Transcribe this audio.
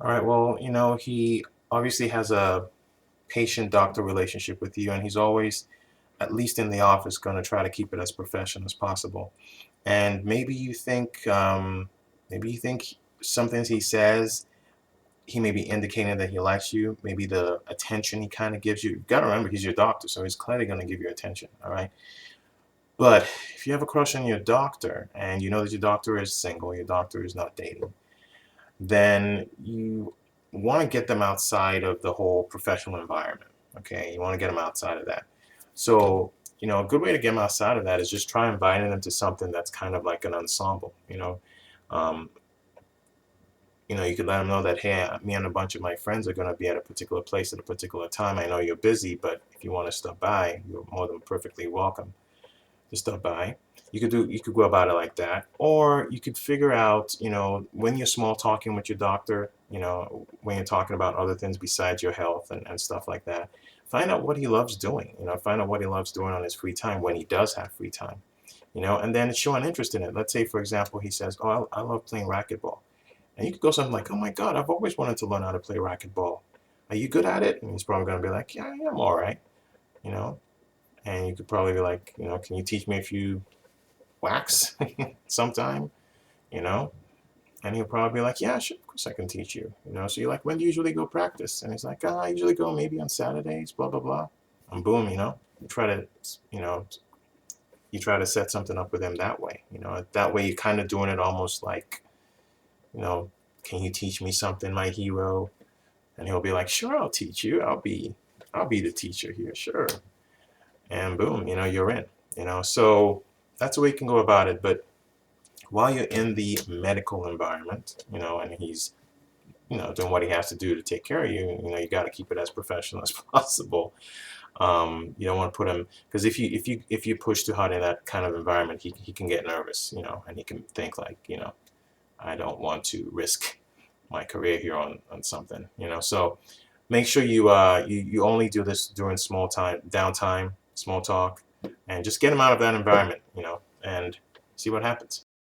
All right, well, he obviously has a patient-doctor relationship with you, and he's always, at least in the office, going to try to keep it as professional as possible. And maybe you think some things he says, he may be indicating that he likes you. Maybe the attention he kind of gives you. You got to remember, he's your doctor, so he's clearly going to give you attention. All right. But if you have a crush on your doctor and you know that your doctor is single, your doctor is not dating, then you want to get them outside of the whole professional environment. Okay, you want to get them outside of that. So, a good way to get them outside of that is just try inviting them to something that's kind of like an ensemble. Um, you could let them know that, hey, me and a bunch of my friends are going to be at a particular place at a particular time. I know you're busy, but if you want to stop by, you're more than perfectly welcome to stop by. You could go about it like that, or you could figure out, when you're small talking with your doctor, when you're talking about other things besides your health and stuff like that. Find out what he loves doing. Find out what he loves doing on his free time when he does have free time. And then show an interest in it. Let's say, for example, he says, "Oh, I love playing racquetball," and you could go something like, "Oh my God, I've always wanted to learn how to play racquetball. Are you good at it?" And he's probably going to be like, "Yeah, I'm all right." You know, and you could probably be like, "Can you teach me a few wax sometime, you know?" And he'll probably be like, "Yeah, sure, of course I can teach you." So you're like, "When do you usually go practice?" And he's like, "I usually go maybe on Saturdays, blah, blah, blah." And boom, you try to, you know, you try to set something up with him that way. That way you're kind of doing it almost like, you know, "Can you teach me something, my hero?" And he'll be like, "Sure, I'll teach you. I'll be the teacher here, sure." And boom, you're in. So that's the way you can go about it. But while you're in the medical environment, and he's, doing what he has to do to take care of you, you got to keep it as professional as possible. You don't want to put him, because if you push too hard in that kind of environment, he can get nervous, and he can think like, I don't want to risk my career here on something, So make sure you only do this during small time, downtime, small talk, and just get him out of that environment, and see what happens.